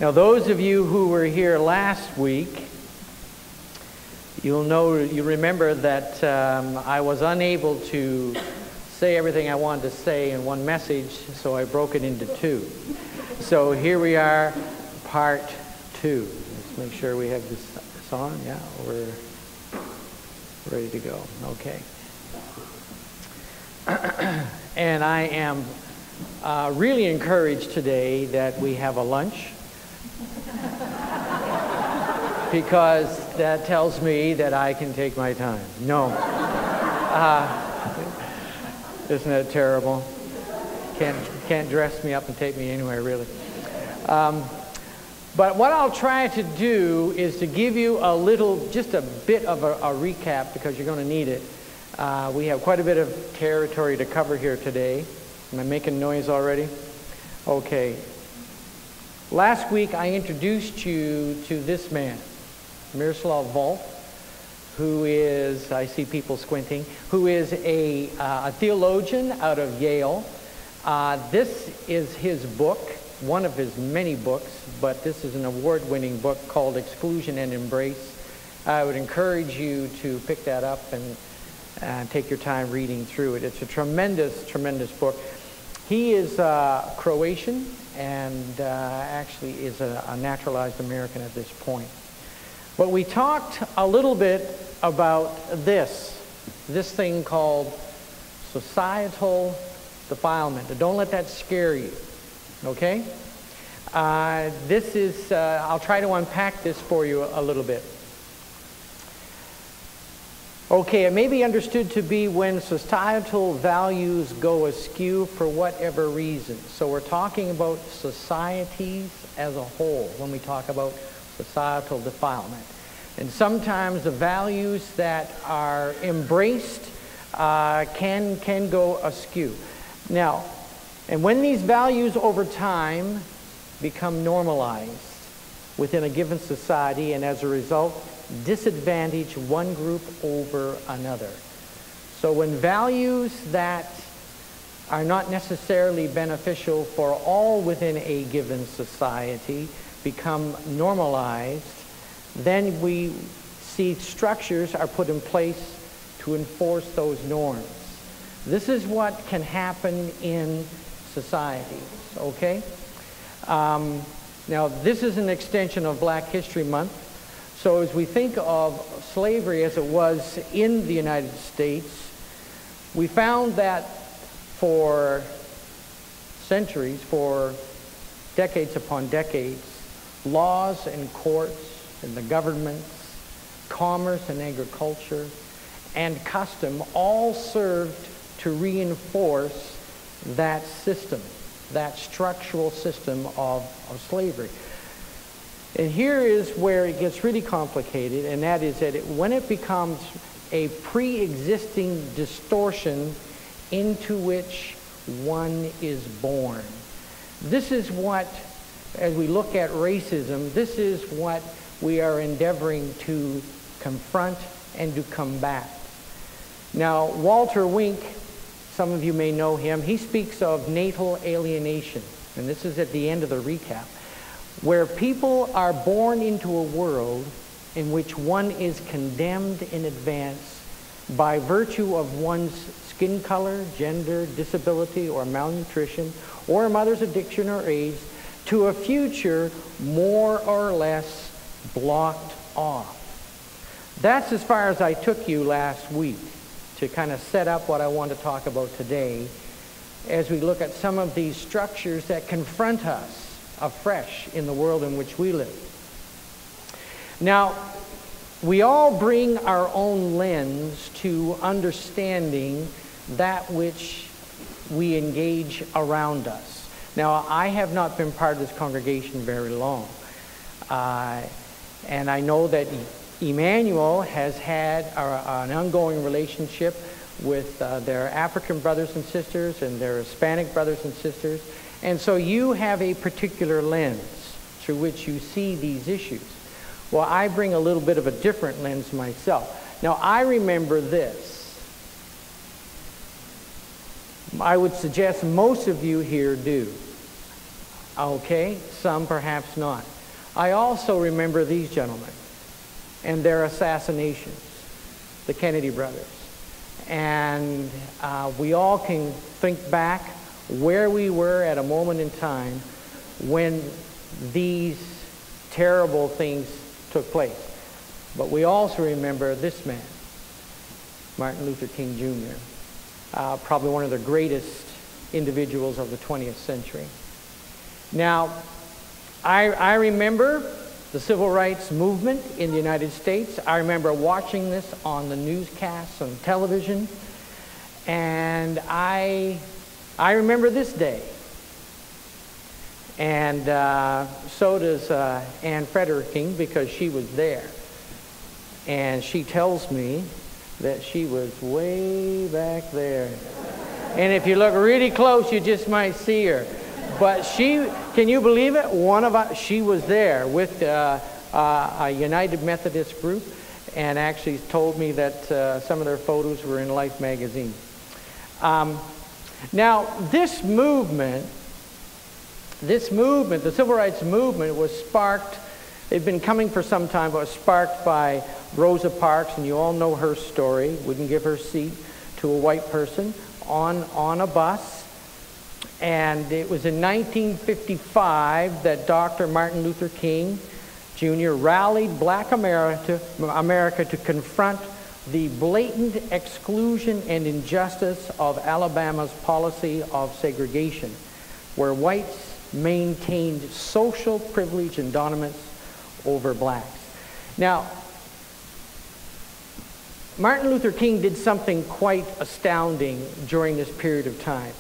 Now, those of you who were here last week, you remember that I was unable to say everything I wanted to say in one message, so I broke it into two. So here we are, part two. Let's make sure we have this on. Yeah, we're ready to go. Okay. And I am really encouraged today that we have a lunch, because that tells me that I can take my time. No. Isn't that terrible? Can't dress me up and take me anywhere, really. But what I'll try to do is to give you just a bit of a recap, because you're going to need it. We have quite a bit of territory to cover here today. Am I making noise already? Okay. Last week I introduced you to this man, Miroslav Volf, who is, I see people squinting, who is a theologian out of Yale. This is his book, one of his many books, but this is an award-winning book called Exclusion and Embrace. I would encourage you to pick that up and take your time reading through it. It's a tremendous, tremendous book. He is Croatian and actually is a naturalized American at this point. But we talked a little bit about this thing called societal defilement. Don't let that scare you, okay? I'll try to unpack this for you a little bit. Okay, it may be understood to be when societal values go askew for whatever reason. So we're talking about societies as a whole when we talk about societal defilement. And sometimes the values that are embraced can go askew. Now, and when these values over time become normalized within a given society, and as a result, disadvantage one group over another. So when values that are not necessarily beneficial for all within a given society become normalized, then we see structures are put in place to enforce those norms. This is what can happen in societies, okay? Now, this is an extension of Black History Month. So as we think of slavery as it was in the United States, we found that for centuries, for decades upon decades, laws and courts and the governments, commerce and agriculture, and custom all served to reinforce that system, that structural system of slavery. And here is where it gets really complicated, and that is that when it becomes a pre-existing distortion into which one is born. This is what, as we look at racism, this is what we are endeavoring to confront and to combat. Now, Walter Wink, some of you may know him, he speaks of natal alienation, and this is at the end of the recap, where people are born into a world in which one is condemned in advance by virtue of one's skin color, gender, disability, or malnutrition, or a mother's addiction or age, to a future more or less blocked off. That's as far as I took you last week to kind of set up what I want to talk about today as we look at some of these structures that confront us afresh in the world in which we live. Now, we all bring our own lens to understanding that which we engage around us. Now, I have not been part of this congregation very long. And I know that Emmanuel has had an ongoing relationship with their African brothers and sisters and their Hispanic brothers and sisters. And so you have a particular lens through which you see these issues. Well, I bring a little bit of a different lens myself. Now, I remember this. I would suggest most of you here do. Okay, some perhaps not. I also remember these gentlemen and their assassinations, the Kennedy brothers. And we all can think back where we were at a moment in time when these terrible things took place. But we also remember this man, Martin Luther King Jr., probably one of the greatest individuals of the 20th century. Now, I remember the civil rights movement in the United States. I remember watching this on the newscasts on television, and I remember this day. And so does Anne Fredericking, because she was there. And she tells me that she was way back there. And if you look really close, you just might see her. But she, can you believe it? She was there with a United Methodist group, and actually told me that some of their photos were in Life magazine. Now, this movement, the civil rights movement, was sparked. They'd been coming for some time, but was sparked by Rosa Parks, and you all know her story. Wouldn't give her seat to a white person on a bus. And it was in 1955 that Dr. Martin Luther King Jr. rallied Black America to confront the blatant exclusion and injustice of Alabama's policy of segregation, where whites maintained social privilege and dominance over blacks. Now, Martin Luther King did something quite astounding during this period of time.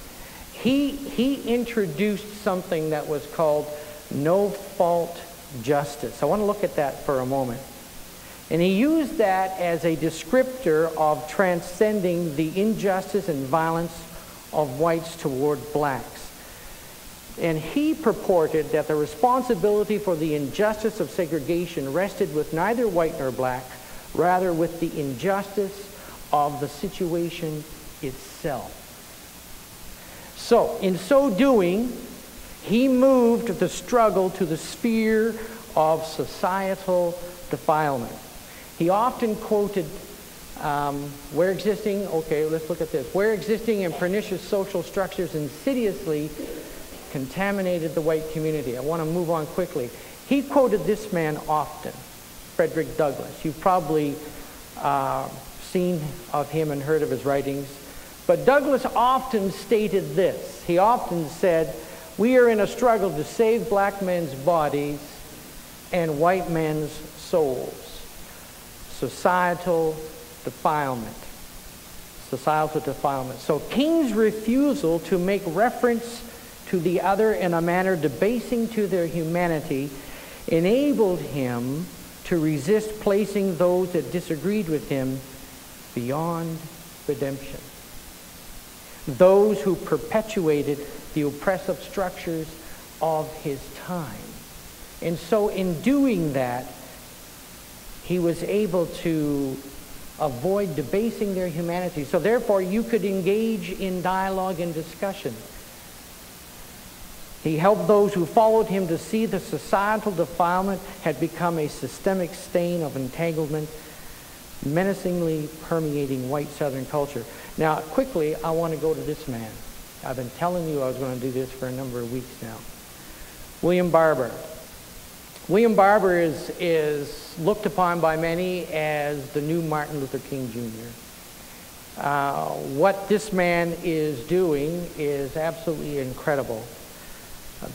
He introduced something that was called no-fault justice. I want to look at that for a moment. And he used that as a descriptor of transcending the injustice and violence of whites toward blacks. And he purported that the responsibility for the injustice of segregation rested with neither white nor black, rather with the injustice of the situation itself. So, in so doing, he moved the struggle to the sphere of societal defilement. He often quoted, where existing and pernicious social structures insidiously contaminated the white community. I want to move on quickly. He quoted this man often, Frederick Douglass. You've probably seen of him and heard of his writings. But Douglass often stated this. He often said, "We are in a struggle to save black men's bodies and white men's souls." Societal defilement. Societal defilement. So King's refusal to make reference to the other in a manner debasing to their humanity enabled him to resist placing those that disagreed with him beyond redemption. Those who perpetuated the oppressive structures of his time. And so in doing that, he was able to avoid debasing their humanity. So therefore, you could engage in dialogue and discussion. He helped those who followed him to see the societal defilement had become a systemic stain of entanglement, menacingly permeating white Southern culture. Now, quickly, I want to go to this man. I've been telling you I was going to do this for a number of weeks now. William Barber. William Barber is looked upon by many as the new Martin Luther King Jr. What this man is doing is absolutely incredible.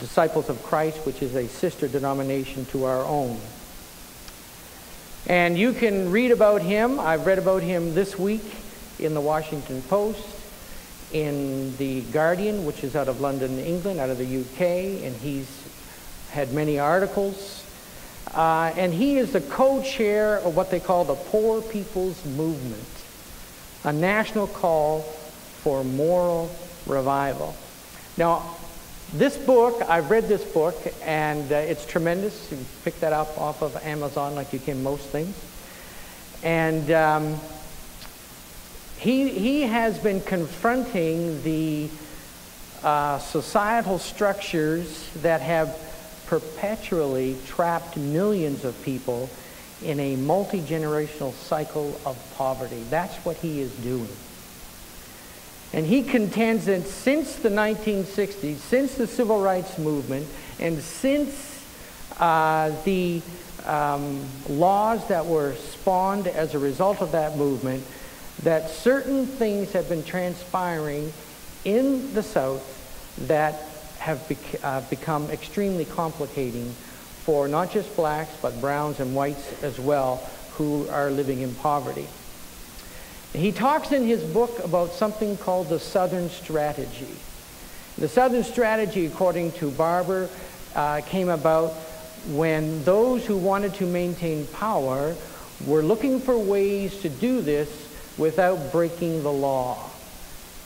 Disciples of Christ, which is a sister denomination to our own. And you can read about him. I've read about him this week in the Washington Post, in the Guardian, which is out of London, England, out of the UK, and he's had many articles. And he is the co-chair of what they call the Poor People's Movement, a national call for moral revival. Now, this book, I've read this book, and it's tremendous. You can pick that up off of Amazon like you can most things. And he has been confronting the societal structures that have perpetually trapped millions of people in a multi-generational cycle of poverty. That's what he is doing. And he contends that since the 1960s, since the Civil Rights Movement, and since the laws that were spawned as a result of that movement, that certain things have been transpiring in the South that have become extremely complicating for not just blacks, but browns and whites as well, who are living in poverty. He talks in his book about something called the Southern Strategy. The Southern Strategy, according to Barber, came about when those who wanted to maintain power were looking for ways to do this without breaking the law.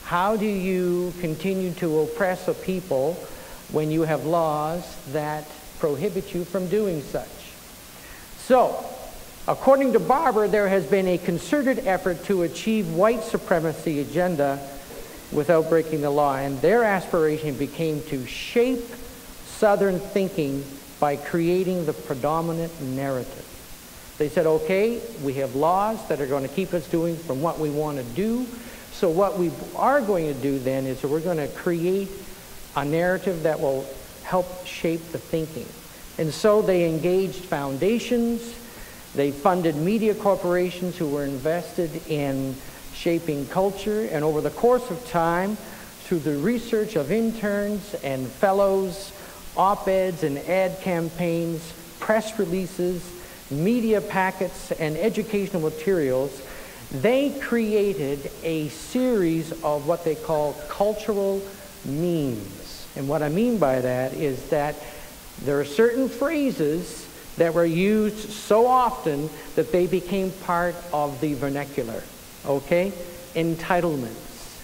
How do you continue to oppress a people when you have laws that prohibit you from doing such? So, according to Barber, there has been a concerted effort to achieve white supremacy agenda without breaking the law, and their aspiration became to shape Southern thinking by creating the predominant narrative. They said, okay, we have laws that are going to keep us doing from what we want to do, so what we are going to do then is that we're going to create a narrative that will help shape the thinking. And so they engaged foundations, they funded media corporations who were invested in shaping culture, and over the course of time, through the research of interns and fellows, op-eds and ad campaigns, press releases, media packets, and educational materials, they created a series of what they call cultural memes. And what I mean by that is that there are certain phrases that were used so often that they became part of the vernacular. Okay? Entitlements.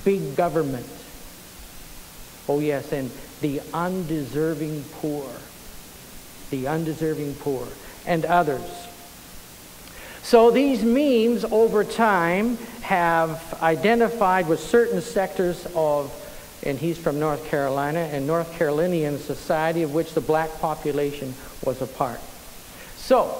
Big government. Oh yes, and the undeserving poor. The undeserving poor. And others. So these memes over time have identified with certain sectors of, and he's from North Carolina, and North Carolinian society of which the black population was a part. So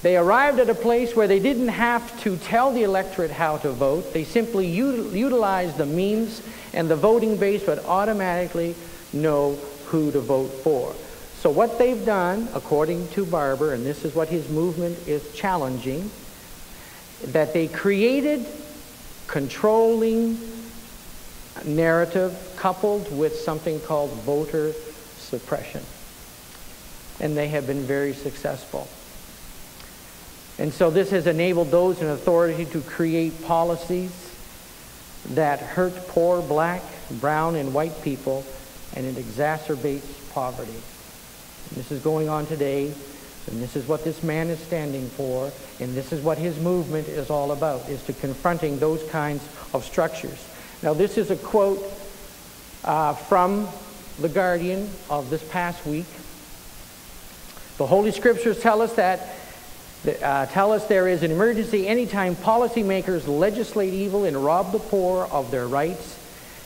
they arrived at a place where they didn't have to tell the electorate how to vote. They simply utilized the memes, and the voting base would automatically know who to vote for. So what they've done, according to Barber, and this is what his movement is challenging, that they created controlling narrative coupled with something called voter suppression. And they have been very successful. And so this has enabled those in authority to create policies that hurt poor black, brown, and white people, and it exacerbates poverty. And this is going on today, and this is what this man is standing for, and this is what his movement is all about, is to confronting those kinds of structures. Now this is a quote from The Guardian of this past week. The Holy Scriptures tell us that there is an emergency anytime policymakers legislate evil and rob the poor of their rights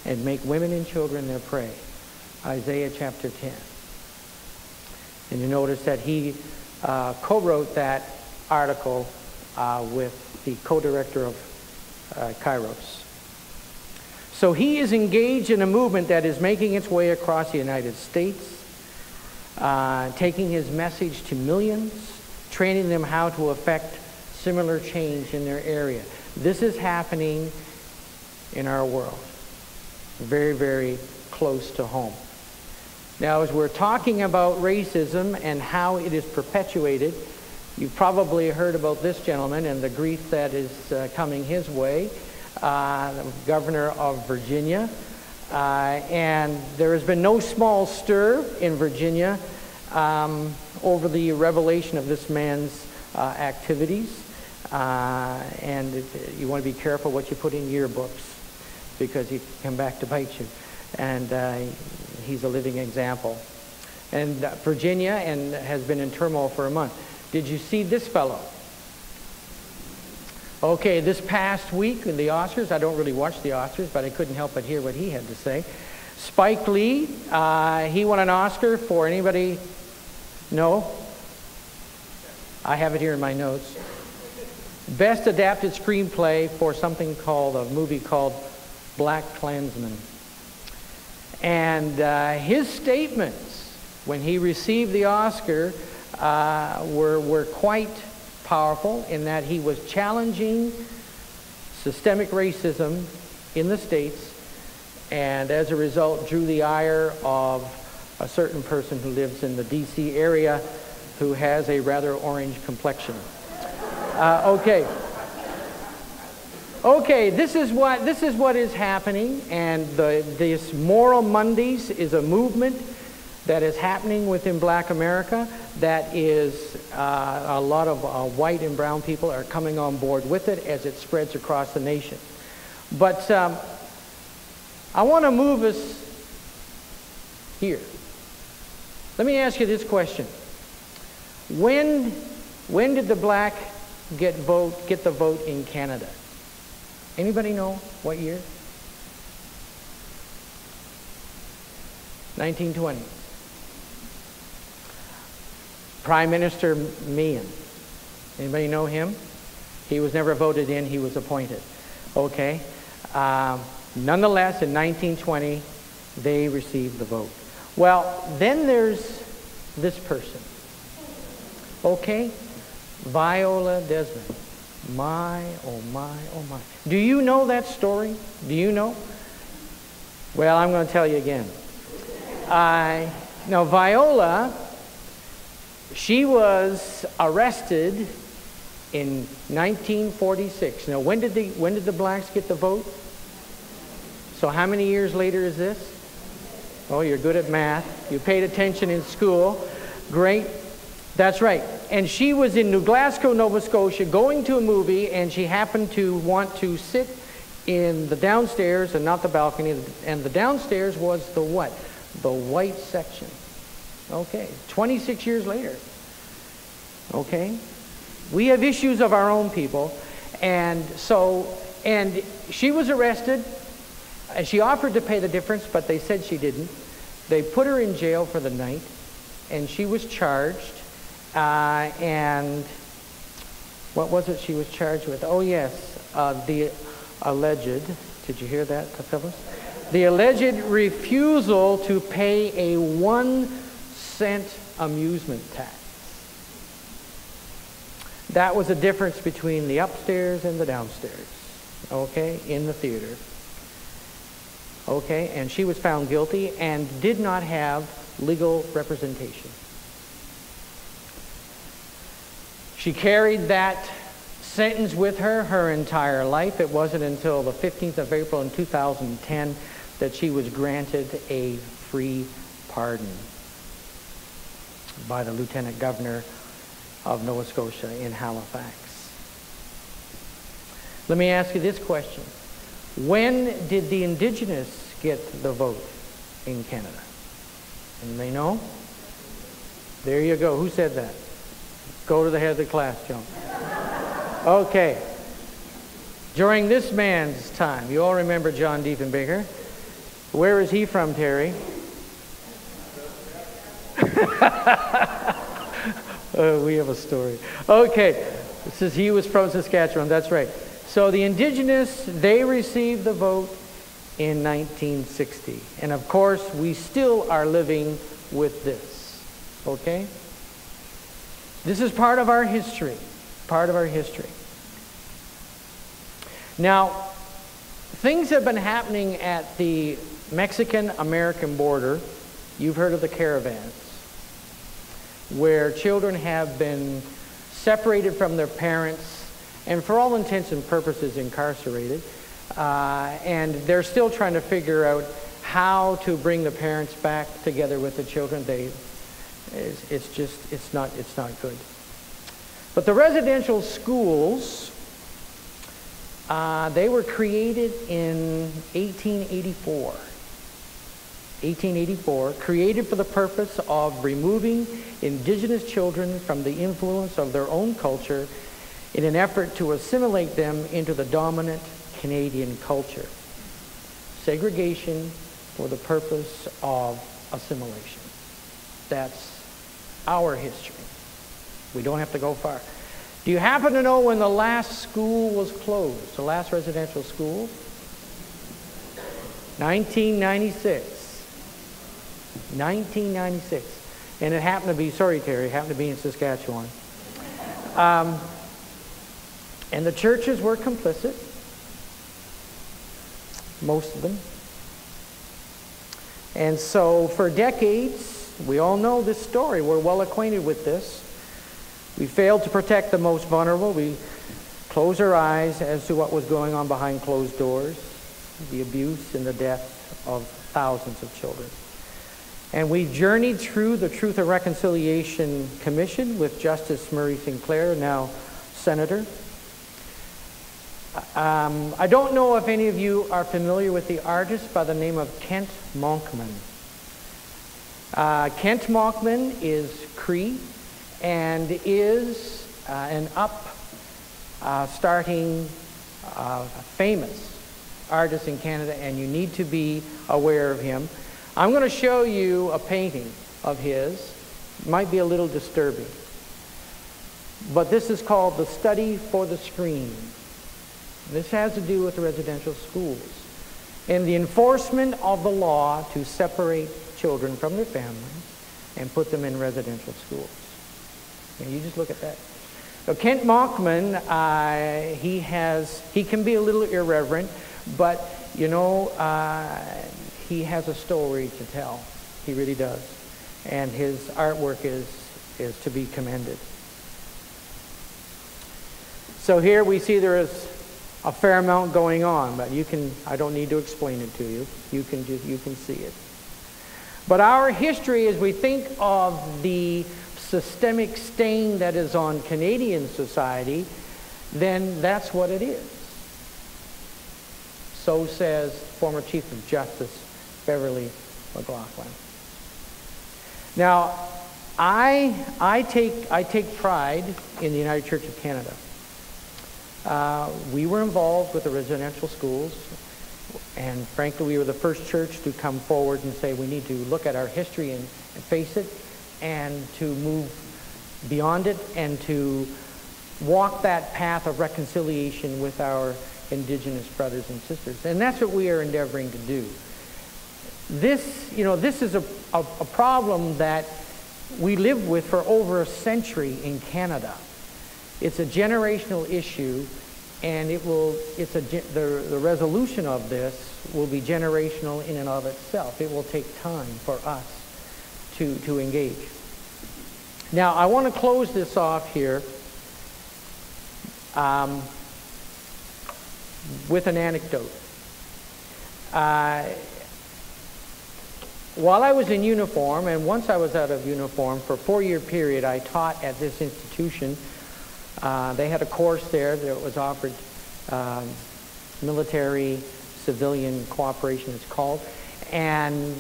and make women and children their prey. Isaiah chapter 10. And you notice that he co-wrote that article with the co-director of Kairos. So he is engaged in a movement that is making its way across the United States, taking his message to millions, training them how to affect similar change in their area. This is happening in our world, very, very close to home. Now, as we're talking about racism and how it is perpetuated, you've probably heard about this gentleman and the grief that is coming his way, the governor of Virginia. And there has been no small stir in Virginia over the revelation of this man's activities. And you want to be careful what you put in yearbooks, because he can come back to bite you. And he's a living example. And Virginia has been in turmoil for a month. Did you see this fellow? Okay, this past week in the Oscars, I don't really watch the Oscars, but I couldn't help but hear what he had to say. Spike Lee, he won an Oscar for anybody? No? I have it here in my notes. Best adapted screenplay for something called, a movie called Black Klansman. And his statements when he received the Oscar were quite powerful in that he was challenging systemic racism in the States, and as a result drew the ire of a certain person who lives in the D.C. area who has a rather orange complexion. Okay, this is what is happening, and this Moral Mondays is a movement that is happening within Black America that is a lot of white and brown people are coming on board with it as it spreads across the nation. But I want to move us here. Let me ask you this question. When did the black get the vote in Canada? Anybody know what year? 1920. Prime Minister Meehan. Anybody know him? He was never voted in, he was appointed. Okay. Nonetheless, in 1920, they received the vote. Well, then there's this person. Okay? Viola Desmond. My, oh my, oh my. Do you know that story? Do you know? Well, I'm going to tell you again. Now, Viola, she was arrested in 1946. Now, when did the blacks get the vote? So how many years later is this? Oh, you're good at math. You paid attention in school. Great. That's right. And she was in New Glasgow, Nova Scotia, going to a movie, and she happened to want to sit in the downstairs and not the balcony. And the downstairs was the what? The white section. Okay. 26 years later. Okay. We have issues of our own people. And she was arrested. And she offered to pay the difference, but they said she didn't. They put her in jail for the night, and she was charged. And what was it she was charged with? Oh, yes, the alleged, did you hear that, Phyllis? The alleged refusal to pay a 1-cent amusement tax. That was the difference between the upstairs and the downstairs, okay, in the theater. Okay, and she was found guilty and did not have legal representation. She carried that sentence with her entire life. It wasn't until the 15th of April in 2010 that she was granted a free pardon by the Lieutenant Governor of Nova Scotia in Halifax. Let me ask you this question. When did the Indigenous get the vote in Canada? Anybody know? There you go. Who said that? Go to the head of the class, John. Okay. During this man's time, you all remember John Diefenbaker. Where is he from, Terry? We have a story. Okay. He was from Saskatchewan. That's right. So the Indigenous, they received the vote in 1960. And of course, we still are living with this. Okay? This is part of our history. Part of our history. Now, things have been happening at the Mexican-American border. You've heard of the caravans, where children have been separated from their parents and for all intents and purposes incarcerated. And they're still trying to figure out how to bring the parents back together with the children. It's not good. But the residential schools, they were created in 1884. 1884, created for the purpose of removing Indigenous children from the influence of their own culture in an effort to assimilate them into the dominant Canadian culture. Segregation for the purpose of assimilation. That's our history. We don't have to go far. Do you happen to know when the last school was closed, the last residential school? 1996. 1996. And it happened to be, sorry Terry, it happened to be in Saskatchewan. And the churches were complicit. Most of them. And so for decades, we all know this story. We're well acquainted with this. We failed to protect the most vulnerable. We closed our eyes as to what was going on behind closed doors, the abuse and the death of thousands of children. And we journeyed through the Truth and Reconciliation Commission with Justice Murray Sinclair, now Senator. I don't know if any of you are familiar with the artist by the name of Kent Monkman. Kent Monkman is Cree and is an starting famous artist in Canada, and you need to be aware of him. I'm going to show you a painting of his. It might be a little disturbing. But this is called The Study for the Screen. This has to do with the residential schools and the enforcement of the law to separate children from their families and put them in residential schools. And you just look at that. So Kent Monkman, he can be a little irreverent, but you know, he has a story to tell. He really does. And his artwork is to be commended. So here we see there is a fair amount going on, but I don't need to explain it to you. You can see it. But our history, as we think of the systemic stain that is on Canadian society, then that's what it is. So says former Chief of Justice Beverly McLaughlin. Now, I take pride in the United Church of Canada. We were involved with the residential schools, and frankly, we were the first church to come forward and say we need to look at our history and face it, and to move beyond it, and to walk that path of reconciliation with our Indigenous brothers and sisters. And that's what we are endeavoring to do. This is a problem that we live with for over a century in Canada. It's a generational issue, and the resolution of this will be generational in and of itself. It will take time for us to engage. Now, I want to close this off here with an anecdote. While I was in uniform, and once I was out of uniform, for a 4-year period, I taught at this institution. They had a course there that was offered, military-civilian cooperation, it's called. And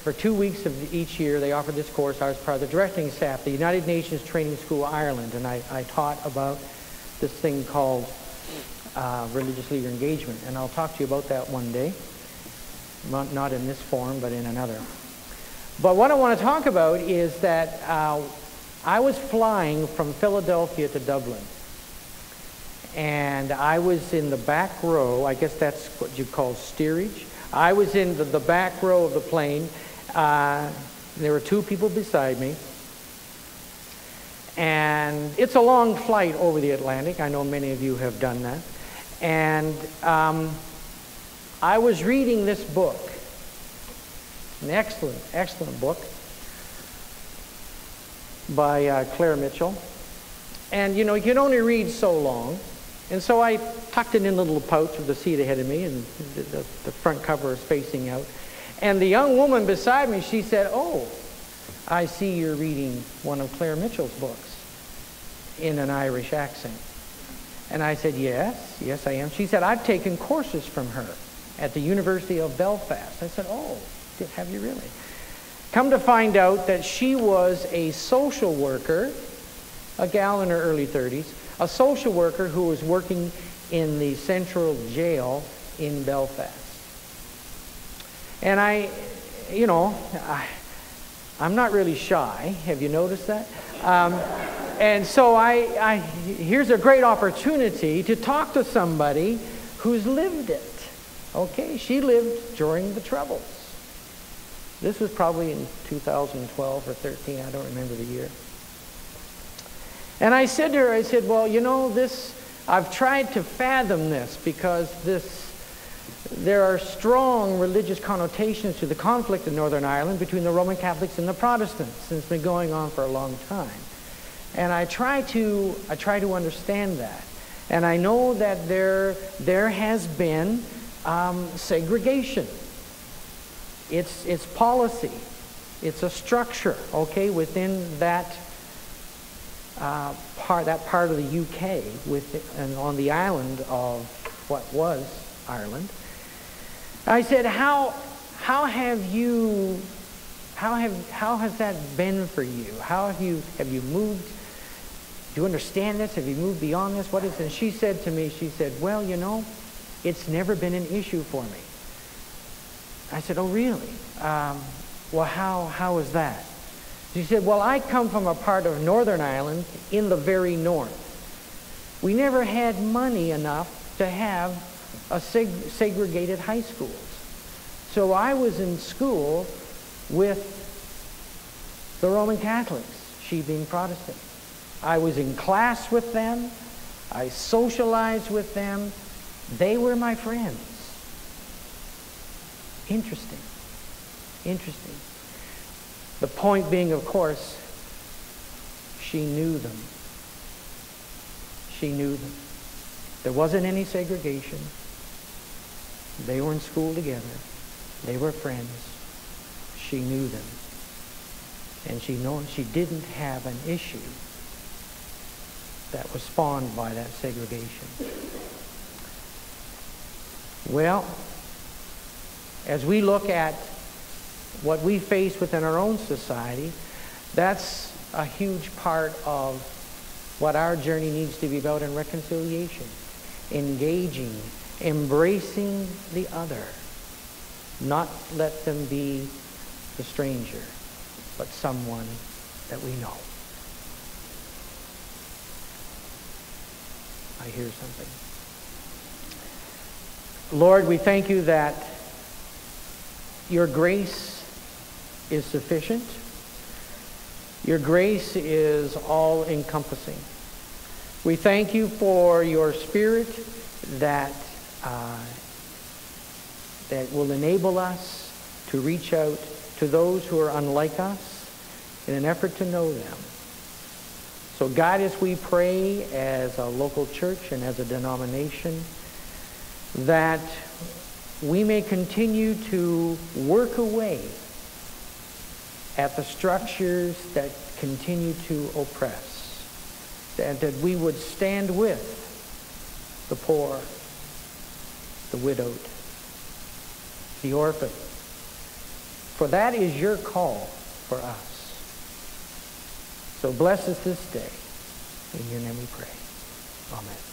for 2 weeks of each year, they offered this course. I was part of the directing staff, the United Nations Training School Ireland, and I taught about this thing called religious leader engagement. And I'll talk to you about that one day. Not in this forum, but in another. But what I want to talk about is that I was flying from Philadelphia to Dublin, and I was in the back row. I guess that's what you call steerage. I was in the back row of the plane. There were 2 people beside me, and it's a long flight over the Atlantic. I know many of you have done that. And I was reading this book, an excellent book by Claire Mitchell. And you know, you can only read so long. And so I tucked it in a little pouch of the seat ahead of me, and the front cover is facing out. And the young woman beside me, she said, "Oh, I see you're reading one of Claire Mitchell's books," in an Irish accent. And I said, yes I am. She said, "I've taken courses from her at the University of Belfast." I said, "Oh, have you really?" Come to find out that she was a social worker, a gal in her early 30s, a social worker who was working in the central jail in Belfast. And I'm not really shy. Have you noticed that? And so here's a great opportunity to talk to somebody who's lived it. Okay, she lived during the Troubles. This was probably in 2012 or 13. I don't remember the year. And I said to her, well, I've tried to fathom this because there are strong religious connotations to the conflict in Northern Ireland between the Roman Catholics and the Protestants, and it's been going on for a long time. And I try to understand that. And I know that there has been segregation. It's policy. It's a structure, okay, within that part of the UK, and on the island of what was Ireland. I said, how has that been for you? How have you moved? Do you understand this? Have you moved beyond this? What is it? And she said to me, well, it's never been an issue for me. I said, oh, really? Well, how is that? She said, well, I come from a part of Northern Ireland in the very north. We never had money enough to have segregated high schools. So I was in school with the Roman Catholics, she being Protestant. I was in class with them. I socialized with them. They were my friends. Interesting. The point being, of course, she knew them. There wasn't any segregation. They were in school together. They were friends. She knew them. And she didn't have an issue that was spawned by that segregation. Well, as we look at what we face within our own society, that's a huge part of what our journey needs to be about in reconciliation. Engaging, embracing the other. Not let them be the stranger, but someone that we know. I hear something. Lord, we thank you that your grace is sufficient. Your grace is all-encompassing. We thank you for your Spirit that will enable us to reach out to those who are unlike us in an effort to know them. So guide us, we pray, as a local church and as a denomination, that we may continue to work away at the structures that continue to oppress, that we would stand with the poor, the widowed, the orphan. For that is your call for us. So bless us this day. In your name we pray. Amen.